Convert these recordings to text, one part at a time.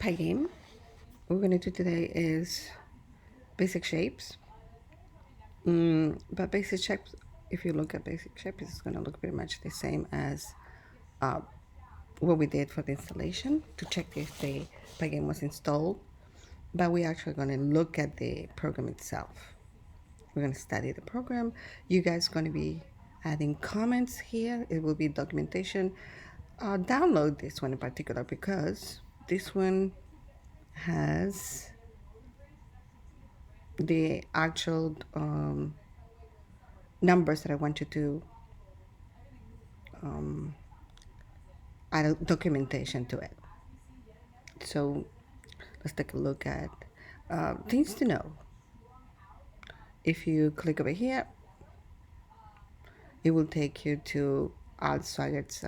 Pygame. What we're going to do today is basic shapes. But basic shapes, if you look at basic shapes, it's going to look pretty much the same as what we did for the installation to check if the Pygame was installed. But we're actually going to look at the program itself. We're going to study the program. You guys are going to be adding comments here. It will be documentation. Download this one in particular because this one has the actual numbers that I want you to add documentation to it. So let's take a look at things to know. If you click over here, it will take you to Seigart's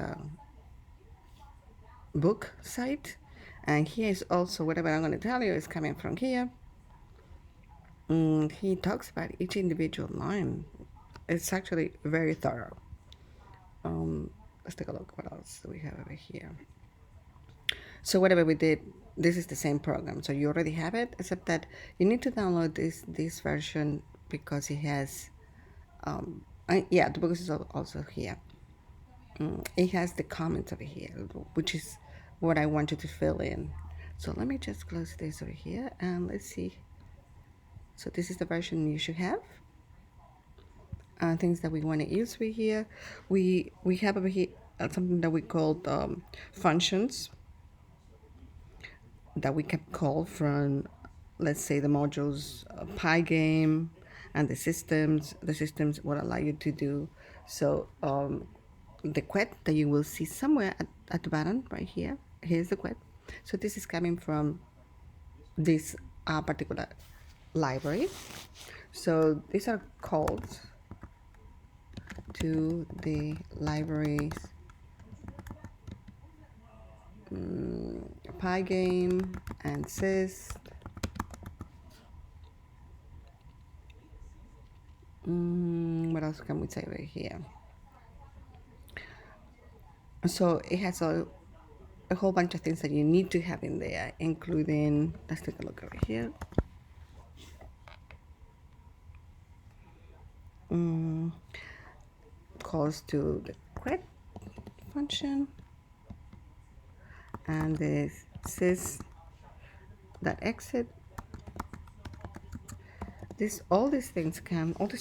book site. And here is also whatever I'm going to tell you is coming from here. He talks about each individual line. It's actually very thorough. Let's take a look. What else do we have over here? So whatever we did, this is the same program. So you already have it, except that you need to download this version because it has, the book is also here. It has the comments over here, which is what I want you to fill in. So let me just close this over here and let's see. So this is the version you should have. Things that we want to use over here. We have over here something that we called functions that we can call from, let's say, the modules Pygame and the systems. The systems will allow you to do so. The quet that you will see somewhere at the bottom right here. Here's the quet. So this is coming from this particular library. So these are calls to the libraries Pygame and Sys. What else can we say over here? So it has a whole bunch of things that you need to have in there, including, let's take a look over here. Calls to the quet function and the sys.exit. All these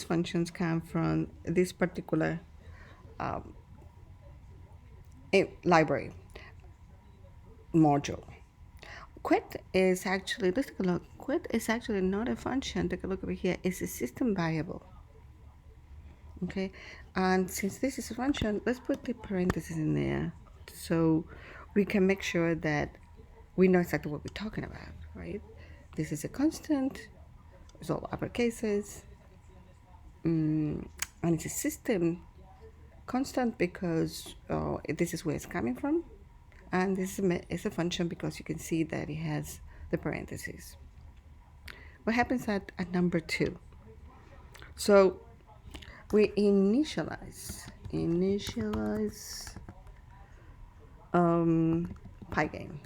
functions come from this particular library module. Quit is actually, let's take a look. Quit is actually not a function. Take a look over here. It's a system variable. Okay, and since this is a function, let's put the parentheses in there so we can make sure that we know exactly what we're talking about, right? This is a constant. It's all upper cases, and it's a system constant because this is where it's coming from, and this is a function because you can see that it has the parentheses. What happens at number 2? So we initialize Pygame.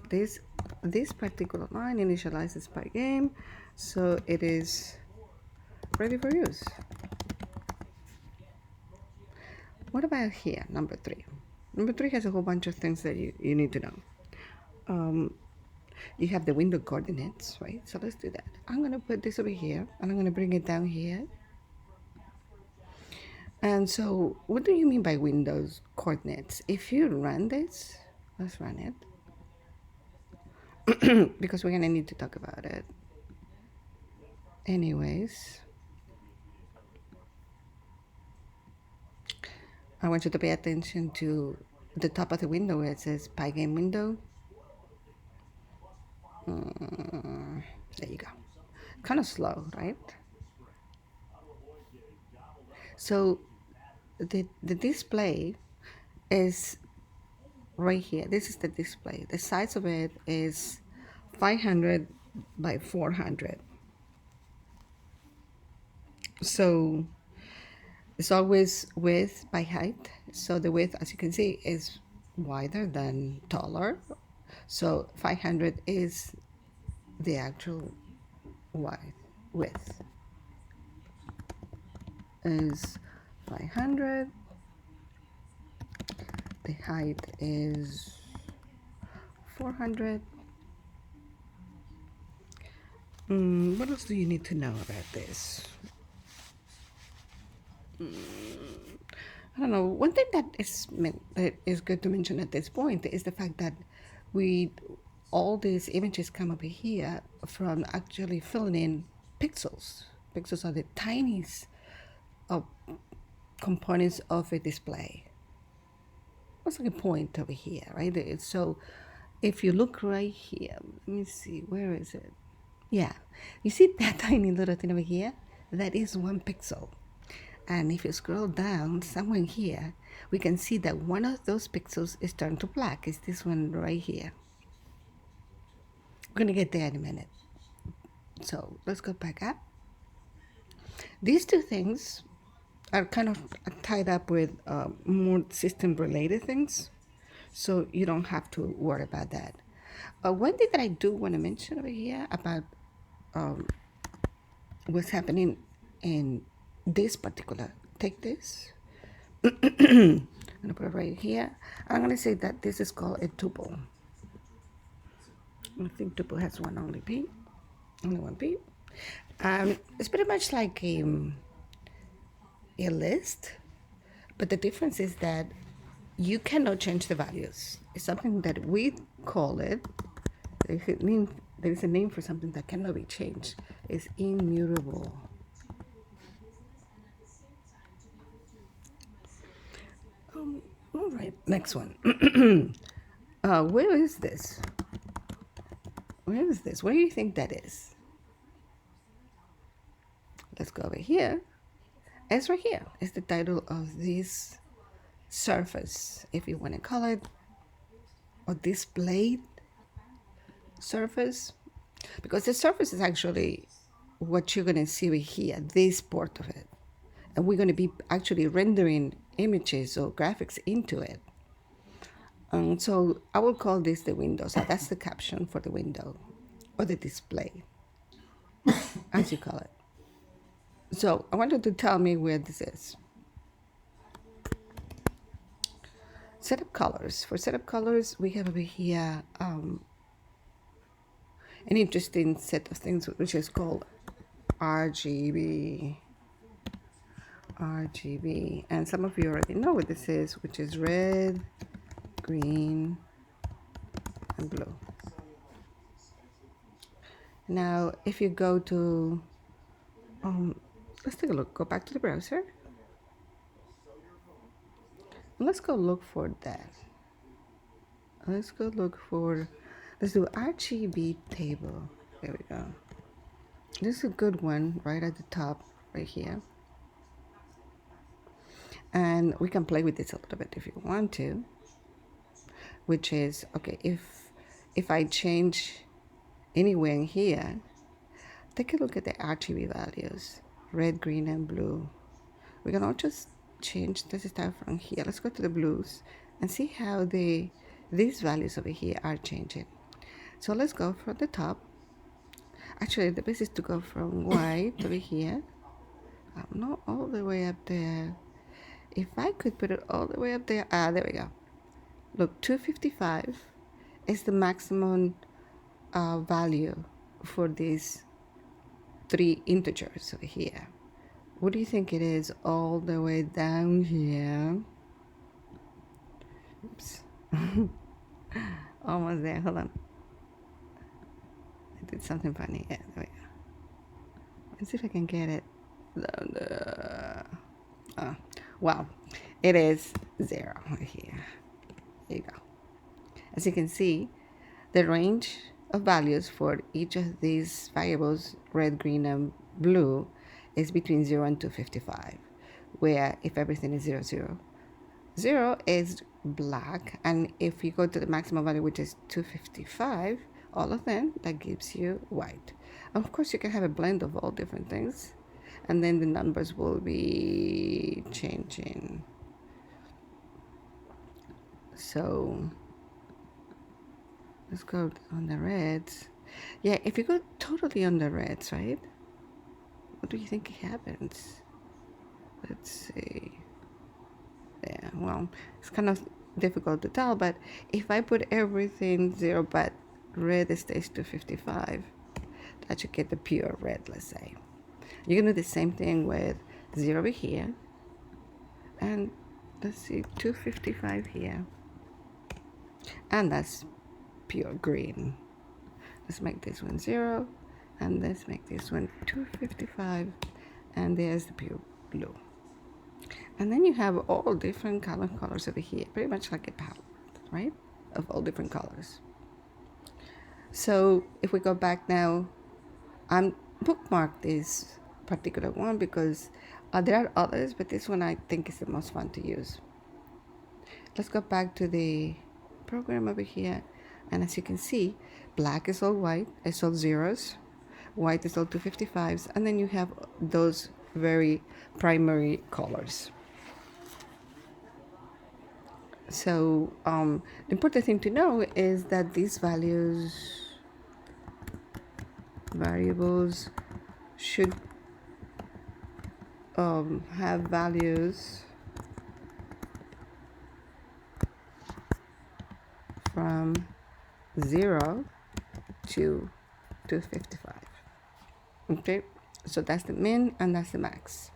This particular line initializes Pygame, so it is ready for use. What about here, number 3? Number 3 has a whole bunch of things that you need to know. You have the window coordinates, right? So let's do that. I'm going to put this over here, and I'm going to bring it down here. And so what do you mean by Windows coordinates? If you run this, let's run it because we're going to need to talk about it. Anyways, I want you to pay attention to the top of the window where it says Pygame window. There you go. Kind of slow, right? So the display is right here. This is the display. The size of it is 500 by 400. So it's always width by height. So the width, as you can see, is wider than taller. So 500 is the actual width is 500. The height is 400. What else do you need to know about this? I don't know. One thing that is good to mention at this point is the fact that we all these images come over here from actually filling in pixels. Pixels are the tiniest of components of a display. What's the point over here, right? So if you look right here, let me see, where is it? Yeah, you see that tiny little thing over here? That is 1 pixel. And if you scroll down somewhere here, we can see that one of those pixels is turned to black. It's this one right here. We're going to get there in a minute. So let's go back up. These two things are kind of tied up with more system related things. So you don't have to worry about that. One thing that I do want to mention over here about what's happening in this particular, take this. I'm gonna put it right here. I'm gonna say that this is called a tuple. I think tuple has only one p. It's pretty much like a list, but the difference is that you cannot change the values. It's something that we call it. There is a name for something that cannot be changed. It's immutable. All right, next one. Where is this? Where is this? Where do you think that is? Let's go over here. It's right here. It's the title of this surface, if you want to call it, or displayed surface, because the surface is actually what you're going to see over here, this part of it. And we're going to be actually rendering images or graphics into it. So I will call this the window. So that's the caption for the window or the display, as you call it. So I want you to tell me where this is. Setup colors. For setup colors, we have over here an interesting set of things which is called RGB. And some of you already know what this is, which is red, green, and blue. Now, if you go to, let's take a look. Go back to the browser. Let's go look for that. Let's do RGB table. There we go. This is a good one right at the top, right here. And we can play with this a little bit if you want to, which is, okay, if I change anywhere in here, take a look at the RGB values, red, green, and blue. We can all just change, let's start from here. Let's go to the blues and see how these values over here are changing. So let's go from the top. Actually, the best is to go from white over here. Not all the way up there. If I could put it all the way up there, there we go. Look, 255 is the maximum value for these 3 integers over here. What do you think it is all the way down here? Oops. Almost there, hold on. I did something funny. Yeah, there we go. Let's see if I can get it down there. Wow, it is 0 right here. There you go. As you can see, the range of values for each of these variables, red, green, and blue, is between 0 and 255, where if everything is 0, 0, 0 is black, and if you go to the maximum value, which is 255, all of them, that gives you white. And of course, you can have a blend of all different things, and then the numbers will be changing. So Let's go on the reds. Yeah, if you go totally on the reds, right? What do you think happens? Let's see. Yeah, well, it's kind of difficult to tell, but if I put everything 0 but red stays to 55, that should get the pure red, let's say. You can do the same thing with 0 over here, and let's see, 255 here, and that's pure green. Let's make this one 0, and let's make this one 255, and there's the pure blue. And then you have all different colors over here, pretty much like a palette, right? Of all different colors. So if we go back now, I'm bookmarked this particular one because there are others, but this one I think is the most fun to use. Let's go back to the program over here, and as you can see, black is all white, it's all zeros, white is all 255s, and then you have those very primary colors. So the important thing to know is that these variables should have values from 0 to 255. Okay, so that's the min and that's the max,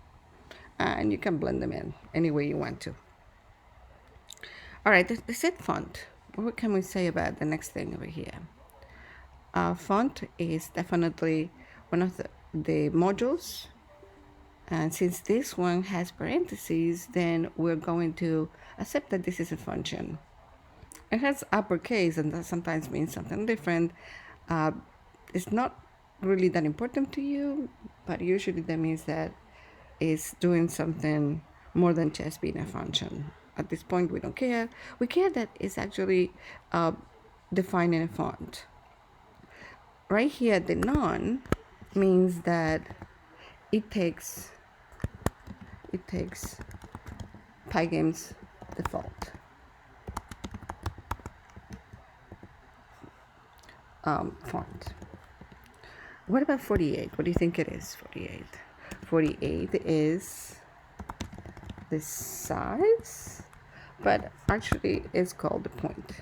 and you can blend them in any way you want to. All right, the set font. What can we say about the next thing over here? Font is definitely one of the modules, and since this one has parentheses, then we're going to accept that this is a function. It has uppercase, and that sometimes means something different. It's not really that important to you, but usually that means that it's doing something more than just being a function. At this point, we don't care. We care that it's actually defining a font. Right here, the none means that it takes Pygame's default font. What about 48? What do you think it is? 48. 48 is the size, but actually it's called the point.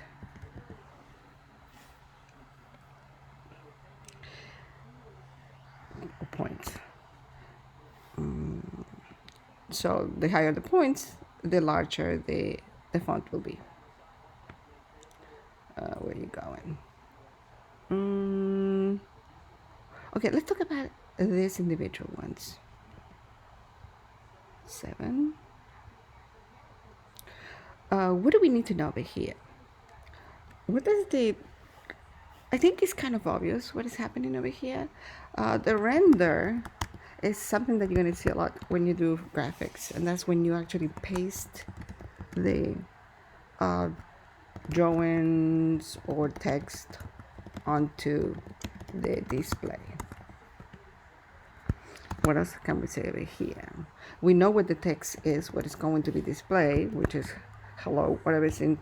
So the higher the points, the larger the font will be. Where are you going? Okay, let's talk about these individual ones. 7. What do we need to know over here? I think it's kind of obvious what is happening over here. The render is something that you're going to see a lot when you do graphics, and that's when you actually paste the drawings or text onto the display. What else can we say over here? We know what the text is, what is going to be displayed, which is hello, whatever is in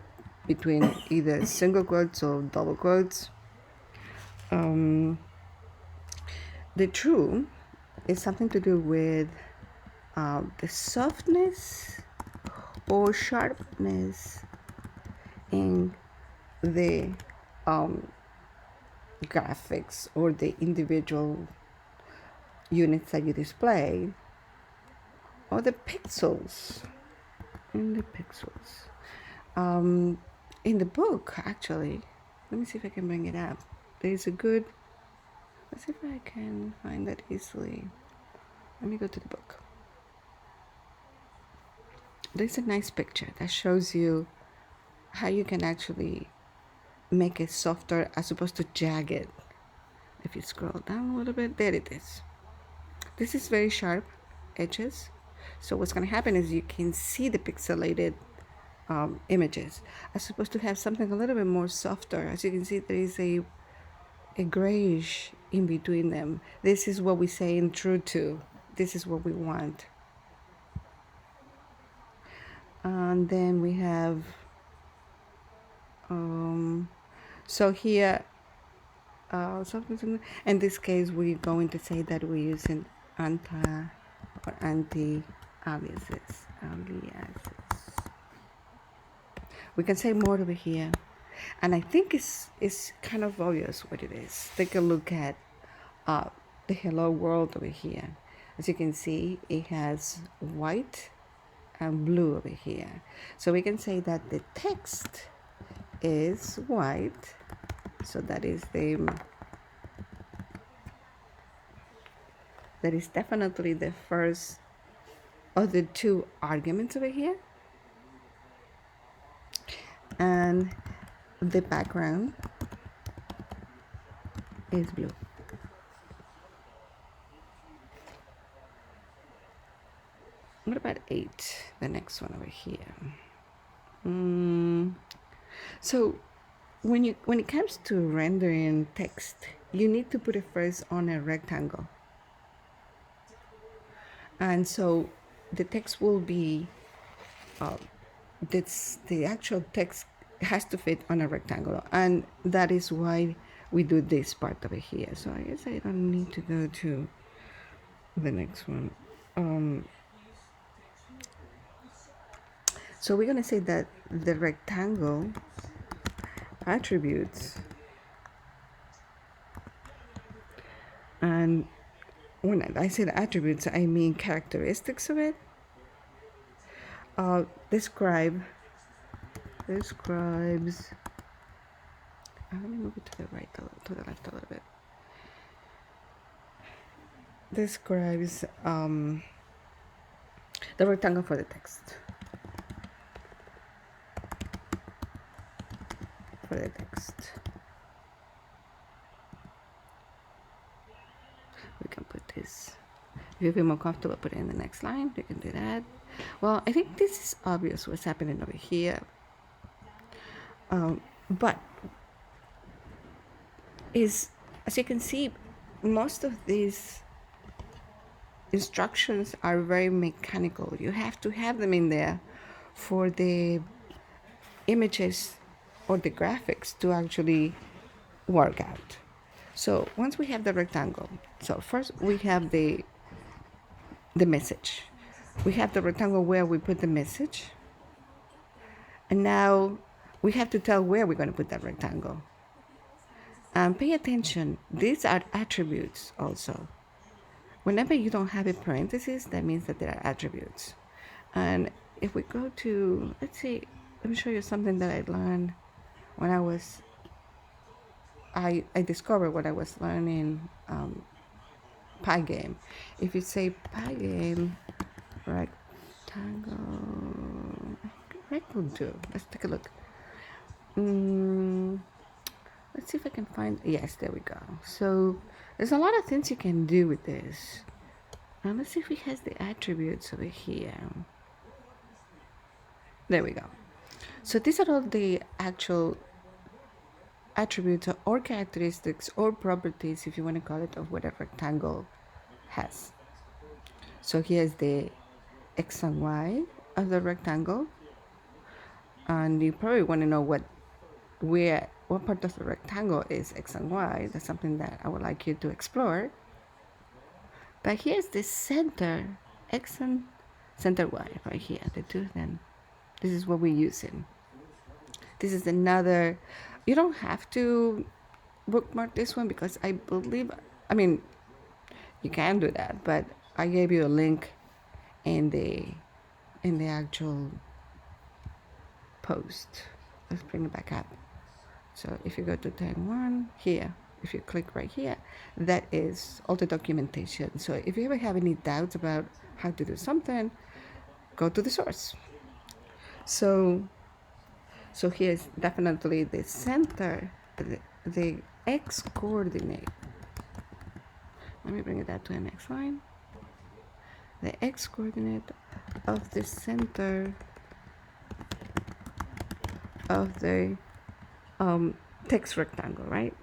between either single quotes or double quotes. The true is something to do with the softness or sharpness in the graphics or the individual units that you display, or the pixels. In the book, actually, let me see if I can bring it up. There's a good, let's see if I can find that easily. Let me go to the book. There's a nice picture that shows you how you can actually make it softer as opposed to jagged. If you scroll down a little bit, there it is. This is very sharp edges. So what's going to happen is you can see the pixelated images, as opposed to have something a little bit more softer. As you can see, there is a grayish in between them. This is what we say in true to. This is what we want. And then we have So here, in this case, we're going to say that we're using anti-aliases. We can say more over here. And I think it's kind of obvious what it is. Take a look at the hello world over here. As you can see, it has white and blue over here. So we can say that the text is white. So that is definitely the first of the two arguments over here. And the background is blue. What about 8? The next one over here. So when it comes to rendering text, you need to put it first on a rectangle. And so the text will be the actual text has to fit on a rectangle, and that is why we do this part over here. So I guess I don't need to go to the next one. So we're going to say that the rectangle attributes, and when I say the attributes, I mean characteristics of it, describes, let me move it to the right, to the left a little bit. Describes the rectangle for the text. We can put this. If you feel more comfortable, put it in the next line. You can do that. Well, I think this is obvious what's happening over here. But as you can see, most of these instructions are very mechanical. You have to have them in there for the images or the graphics to actually work out. So once we have the rectangle, so first we have the message. We have the rectangle where we put the message. And now we have to tell where we're going to put that rectangle. And pay attention, these are attributes also. Whenever you don't have a parenthesis, that means that there are attributes. And if we go to, let's see, let me show you something that I learned when I discovered what I was learning Pygame. If you say Pygame rectangle, will do. Let's take a look. Let's see if I can find, yes, there we go. So there's a lot of things you can do with this. Now let's see if it has the attributes over here. There we go. So these are all the actual attributes or characteristics or properties, if you want to call it, of what a rectangle has. So here's the X and Y of the rectangle. And you probably want to know what part of the rectangle is X and Y. That's something that I would like you to explore. But here's the center, X and center Y right here, the two of them. This is what we're using. This is another, you don't have to bookmark this one because I believe, I mean, you can do that, but I gave you a link in the actual post. Let's bring it back up. So if you go to 10.1 here, if you click right here, that is all the documentation. So if you ever have any doubts about how to do something, go to the source. So here's definitely the center, the X coordinate. Let me bring it up to the next line. The X coordinate of the center of the text rectangle, right?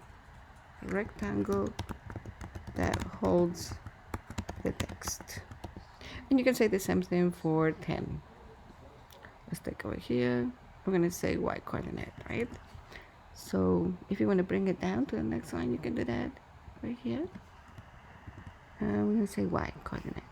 Rectangle that holds the text. And you can say the same thing for 10. Let's take over here. We're going to say Y coordinate, right? So if you want to bring it down to the next line, you can do that right here. And we're going to say Y coordinate.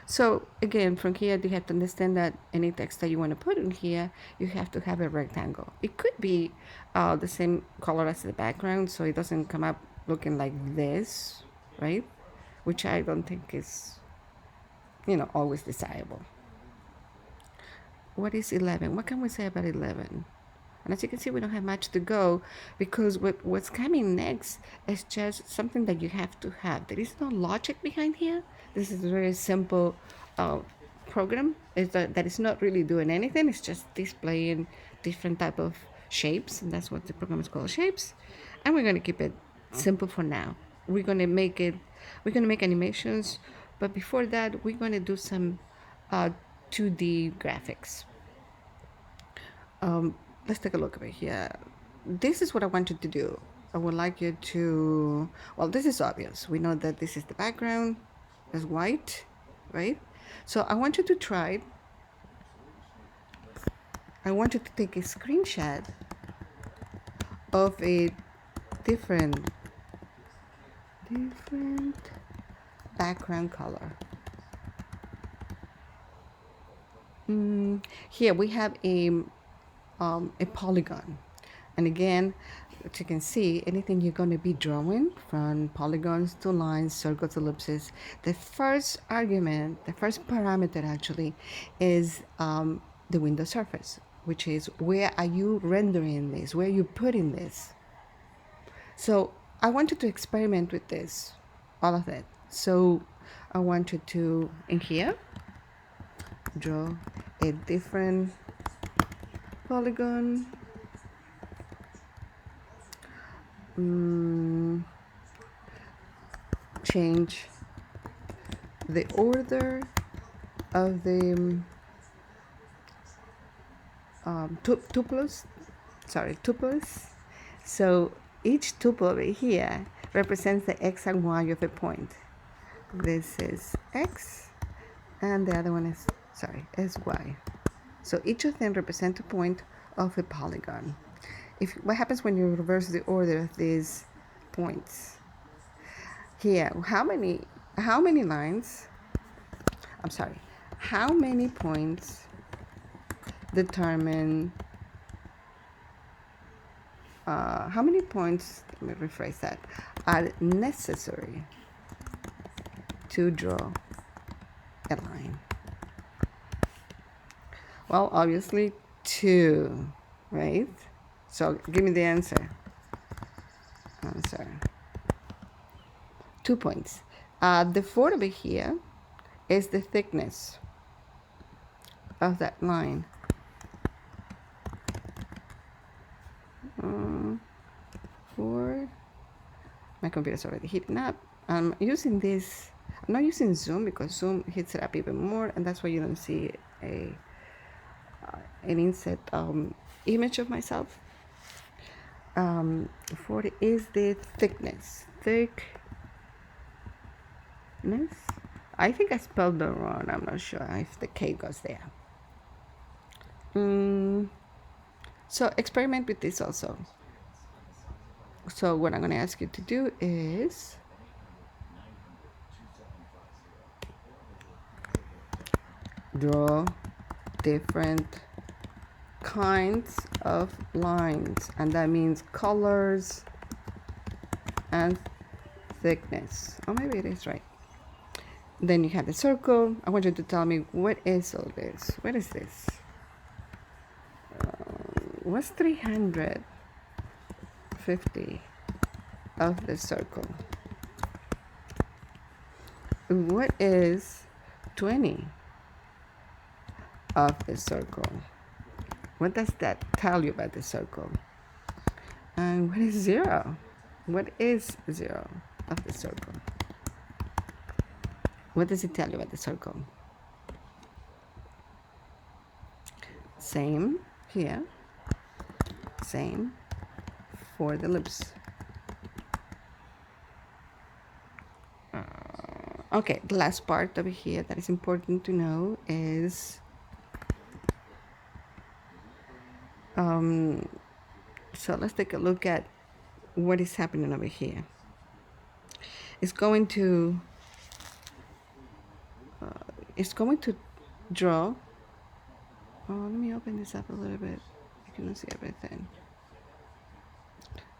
So again, from here, you have to understand that any text that you want to put in here, you have to have a rectangle. It could be the same color as the background, so it doesn't come up looking like this, right? Which I don't think is, always desirable. What is 11? What can we say about 11? And as you can see, we don't have much to go because what's coming next is just something that you have to have. There is no logic behind here. This is a very simple program. That is not really doing anything. It's just displaying different type of shapes, and that's what the program is called, shapes. And we're going to keep it simple for now. We're going to make animations, but before that, we're going to do some 2D graphics. Let's take a look over here. This is what I wanted to do. I would like you to, well, this is obvious. We know that this is the background, is white, right? So I want you to try, I want you to take a screenshot of a different background color. Here we have a polygon, and again, as you can see, anything you're going to be drawing, from polygons to lines, circles, ellipses, the first argument, the first parameter actually is the window surface, which is where are you rendering this, where are you putting this. So I want you to experiment with this, all of it. So I want you to, in here, draw a different polygon. Change the order of the tuples. So each tuple over here represents the x and y of a point. This is x, and the other one is y. So each of them represent a point of a polygon. What happens when you reverse the order of these points? Here, how many lines? How many points determine? How many points? Let me rephrase that. Are necessary to draw a line? Well, obviously 2, right? So give me the answer. 2 points. The 4 over here is the thickness of that line. 4. My computer's already heating up. I'm using this. I'm not using Zoom because Zoom heats it up even more, and that's why you don't see an inset image of myself. 40 is the thickness. I think I spelled that wrong. I'm not sure if the K goes there. So experiment with this also. So what I'm going to ask you to do is draw different kinds of lines, and that means colors and thickness. Oh, maybe it is right. Then you have the circle. I want you to tell me what is all this. What is this? What's 350 of the circle? What is 20 of the circle? What does that tell you about the circle? And what is 0? What is 0 of the circle? What does it tell you about the circle? Same here. Same for the ellipse. Okay, the last part over here that is important to know is So let's take a look at what is happening over here. It's going to draw. Oh, let me open this up a little bit. You can see everything.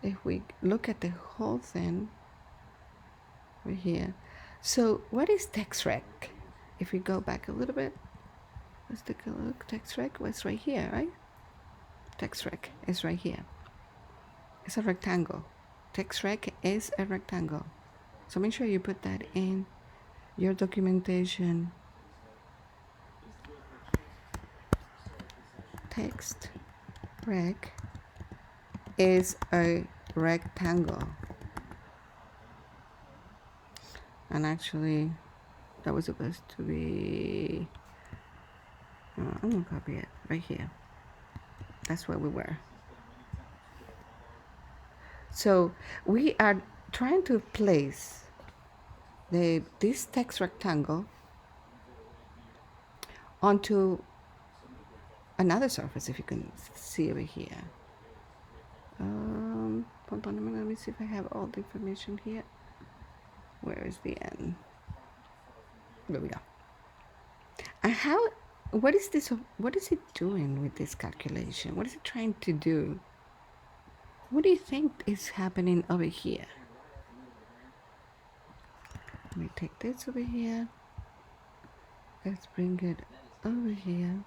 If we look at the whole thing over here. So what is TextRec? If we go back a little bit, let's take a look. TextRec was right here, right? TextRec is right here. It's a rectangle. TextRec is a rectangle. So make sure you put that in your documentation. TextRec is a rectangle. And actually, that was supposed to be, I'm gonna copy it right here. That's where we were. So we are trying to place this text rectangle onto another surface, if you can see over here. Hold on a minute, let me see if I have all the information here. Where is the end? There we go. And what is this? What is it doing with this calculation? What is it trying to do? What do you think is happening over here? Let me take this over here. Let's bring it over here.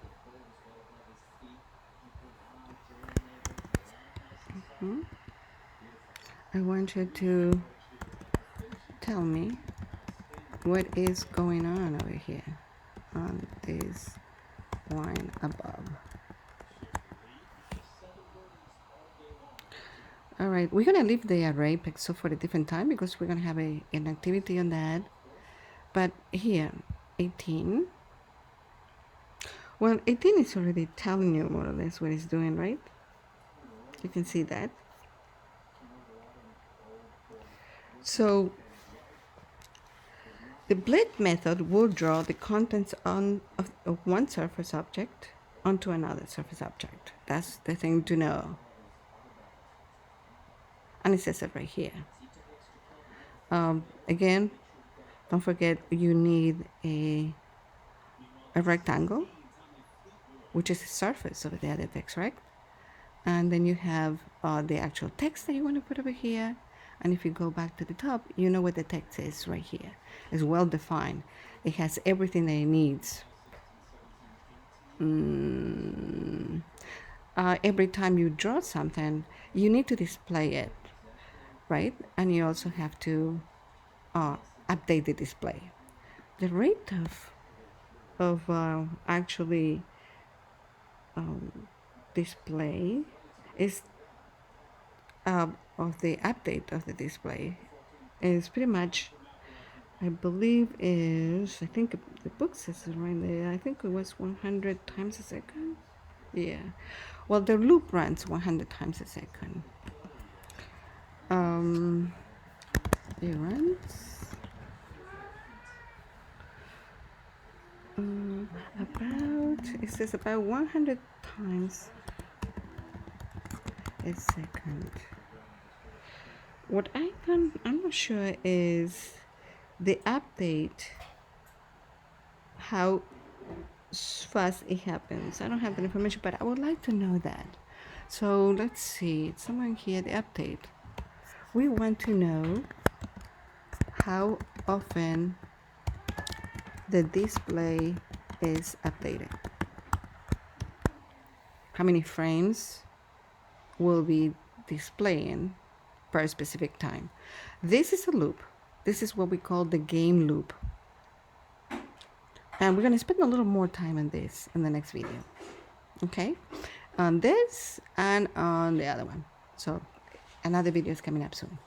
I want you to tell me what is going on over here on this line above. All right, we're gonna leave the array pixel for a different time because we're gonna have an activity on that. But here, 18. Well, 18 is already telling you more or less what it's doing, right? You can see that. So the blend method will draw the contents of one surface object onto another surface object. That's the thing to know. And it says it right here. Again, don't forget you need a rectangle, which is the surface of the other text, right? And then you have the actual text that you want to put over here. And if you go back to the top, you know what the text is right here. It's well defined. It has everything that it needs. Every time you draw something, you need to display it, right? And you also have to update the display. The rate of actually display is of the update of the display is pretty much, I believe is, I think the book says it right there, I think it was 100 times a second. Yeah, well, the loop runs 100 times a second. It runs it says about 100 times a second. What I'm not sure is the update, how fast it happens. I don't have that information, but I would like to know that. So let's see, it's somewhere here, the update. We want to know how often the display is updated. How many frames will be displaying per specific time. This is a loop. This is what we call the game loop. And we're going to spend a little more time on this in the next video. Okay? On this and on the other one. So another video is coming up soon.